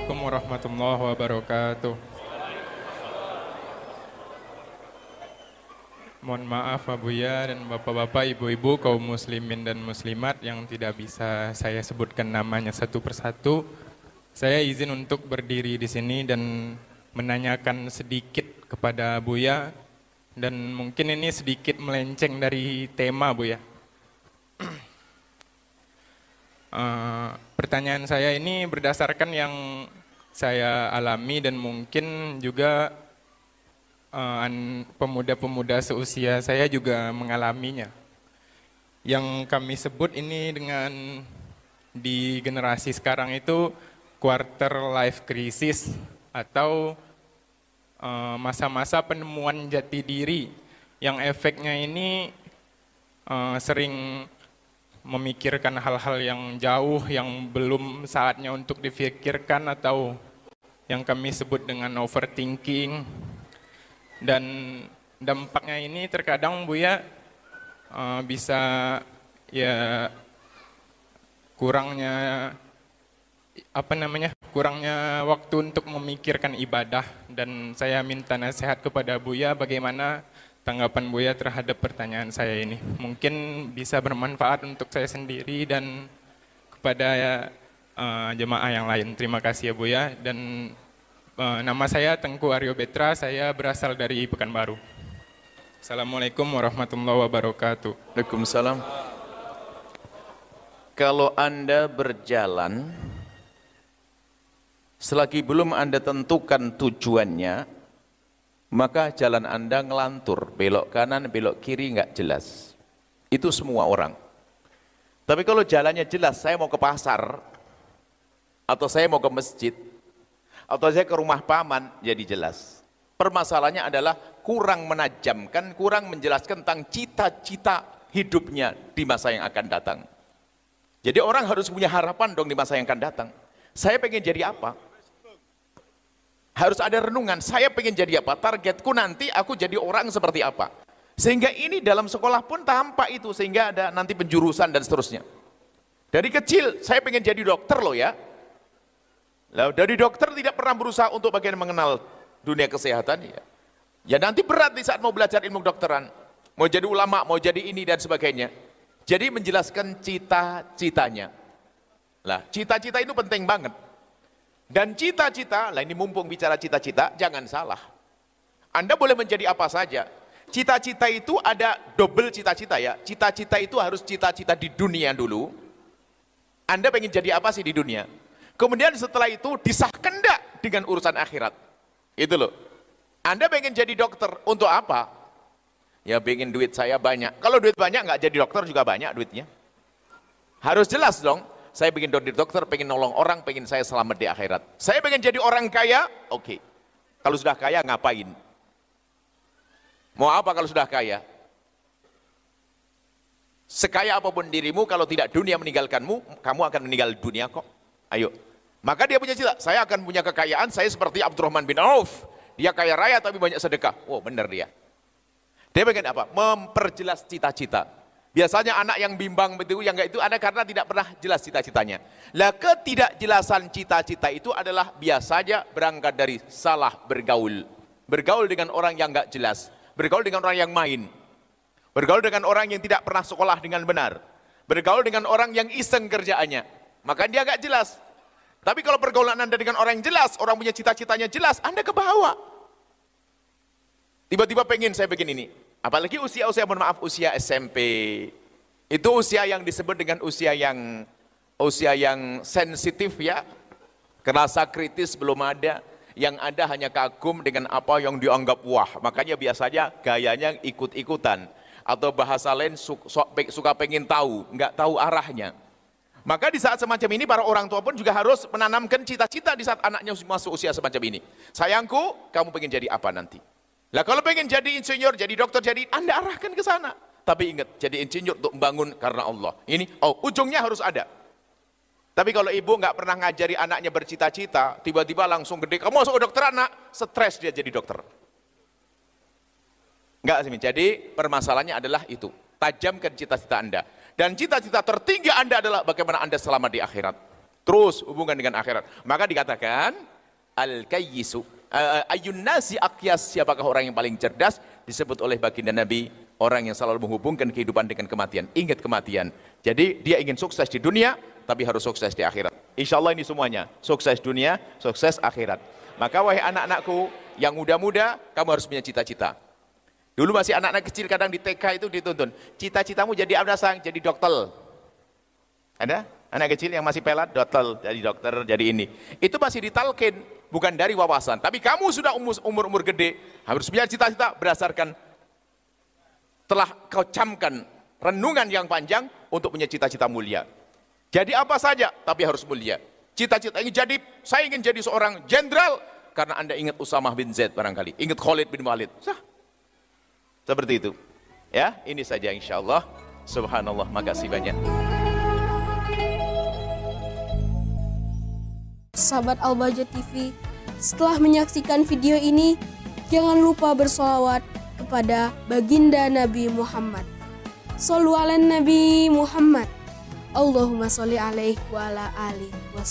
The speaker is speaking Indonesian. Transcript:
Assalamualaikum warahmatullahi wabarakatuh. Mohon maaf Abuya dan bapak-bapak, ibu-ibu, kaum muslimin dan muslimat yang tidak bisa saya sebutkan namanya satu persatu. Saya izin untuk berdiri di sini dan menanyakan sedikit kepada Abuya, dan mungkin ini sedikit melenceng dari tema Buya. Pertanyaan saya ini berdasarkan yang saya alami dan mungkin juga pemuda-pemuda seusia saya juga mengalaminya. Yang kami sebut ini dengan di generasi sekarang itu quarter life crisis atau masa-masa penemuan jati diri yang efeknya ini sering memikirkan hal-hal yang jauh yang belum saatnya untuk difikirkan atau yang kami sebut dengan overthinking. Dan dampaknya ini terkadang Buya bisa ya kurangnya waktu untuk memikirkan ibadah, dan saya minta nasihat kepada Buya bagaimana tanggapan Buya terhadap pertanyaan saya ini. Mungkin bisa bermanfaat untuk saya sendiri dan kepada jemaah yang lain. Terima kasih ya Buya. Dan nama saya Tengku Aryo Betra, saya berasal dari Pekanbaru. Assalamualaikum warahmatullahi wabarakatuh. Waalaikumsalam. Kalau Anda berjalan, selagi belum Anda tentukan tujuannya, maka jalan Anda ngelantur, belok kanan, belok kiri, nggak jelas. Itu semua orang. Tapi kalau jalannya jelas, saya mau ke pasar, atau saya mau ke masjid, atau saya ke rumah paman, jadi jelas. Permasalahannya adalah kurang menajamkan, kurang menjelaskan tentang cita-cita hidupnya di masa yang akan datang. Jadi orang harus punya harapan dong di masa yang akan datang. Saya pengen jadi apa? Harus ada renungan, saya pengen jadi apa? Targetku nanti aku jadi orang seperti apa? Sehingga ini dalam sekolah pun tampak itu, sehingga ada nanti penjurusan dan seterusnya. Dari kecil, saya pengen jadi dokter loh ya. Lalu dari dokter tidak pernah berusaha untuk bagaimana mengenal dunia kesehatan ya. Ya nanti berat di saat mau belajar ilmu kedokteran. Mau jadi ulama, mau jadi ini dan sebagainya. Jadi menjelaskan cita-citanya. Lah, cita-cita itu penting banget. Dan cita-cita, lah ini mumpung bicara cita-cita, jangan salah. Anda boleh menjadi apa saja. Cita-cita itu ada double cita-cita ya. Cita-cita itu harus cita-cita di dunia dulu. Anda pengen jadi apa sih di dunia? Kemudian setelah itu disahkan enggak dengan urusan akhirat? Itu loh. Anda pengen jadi dokter, untuk apa? Ya pengen duit saya banyak. Kalau duit banyak nggak jadi dokter juga banyak duitnya. Harus jelas dong. Saya pengen jadi dokter, pengen nolong orang, pengen saya selamat di akhirat. Saya pengen jadi orang kaya, oke. Kalau sudah kaya ngapain? Mau apa kalau sudah kaya? Sekaya apapun dirimu, kalau tidak dunia meninggalkanmu, kamu akan meninggal dunia kok. Ayo. Maka dia punya cita, saya akan punya kekayaan, saya seperti Abdurrahman bin Auf. Dia kaya raya tapi banyak sedekah. Oh benar dia. Dia pengen apa? Memperjelas cita-cita. Biasanya anak yang bimbang begitu, yang enggak itu ada karena tidak pernah jelas cita-citanya. Lah ketidakjelasan cita-cita itu adalah biasanya berangkat dari salah bergaul. Bergaul dengan orang yang enggak jelas. Bergaul dengan orang yang main. Bergaul dengan orang yang tidak pernah sekolah dengan benar. Bergaul dengan orang yang iseng kerjaannya. Maka dia enggak jelas. Tapi kalau pergaulan Anda dengan orang yang jelas, orang punya cita-citanya jelas, Anda kebawa. Tiba-tiba pengen saya bikin ini. Apalagi usia-usia, mohon maaf, usia SMP. Itu usia yang disebut dengan usia yang sensitif ya. Kerasa kritis belum ada. Yang ada hanya kagum dengan apa yang dianggap wah. Makanya biasanya gayanya ikut-ikutan. Atau bahasa lain suka pengen tahu, nggak tahu arahnya. Maka di saat semacam ini para orang tua pun juga harus menanamkan cita-cita di saat anaknya masuk usia semacam ini. Sayangku, kamu pengen jadi apa nanti? Lah kalau pengen jadi insinyur, jadi dokter, jadi Anda arahkan ke sana. Tapi ingat, jadi insinyur untuk membangun karena Allah. Ini, ujungnya harus ada. Tapi kalau ibu nggak pernah ngajari anaknya bercita-cita, tiba-tiba langsung gede, kamu masuk ke dokter anak, stres dia jadi dokter. Enggak sih, jadi permasalahannya adalah itu. Tajamkan cita-cita Anda. Dan cita-cita tertinggi Anda adalah bagaimana Anda selamat di akhirat. Terus hubungan dengan akhirat. Maka dikatakan al-kayyisu ayun nasi aqyas, siapakah orang yang paling cerdas, disebut oleh baginda Nabi orang yang selalu menghubungkan kehidupan dengan kematian. Ingat kematian. Jadi dia ingin sukses di dunia tapi harus sukses di akhirat. Insya Allah ini semuanya, sukses dunia, sukses akhirat. Maka wahai anak-anakku yang muda-muda, kamu harus punya cita-cita. Dulu masih anak-anak kecil kadang di TK itu dituntun, cita-citamu jadi apa sang? Jadi dokter. Ada? Anak kecil yang masih pelat, dokter, jadi ini. Itu masih ditalkin, bukan dari wawasan. Tapi kamu sudah umur-umur gede, harus punya cita-cita berdasarkan telah kau camkan renungan yang panjang untuk punya cita-cita mulia. Jadi apa saja, tapi harus mulia. Cita-cita ingin jadi, saya ingin jadi seorang jenderal, karena Anda ingat Usamah bin Zaid barangkali, ingat Khalid bin Walid. Seperti itu. Ya, ini saja insya Allah. Subhanallah, makasih banyak. Sahabat Al-Bahjah TV, setelah menyaksikan video ini, jangan lupa bersolawat kepada baginda Nabi Muhammad. Shollu ala Nabi Muhammad. Allahumma sholli alaihi wa ala alihi wa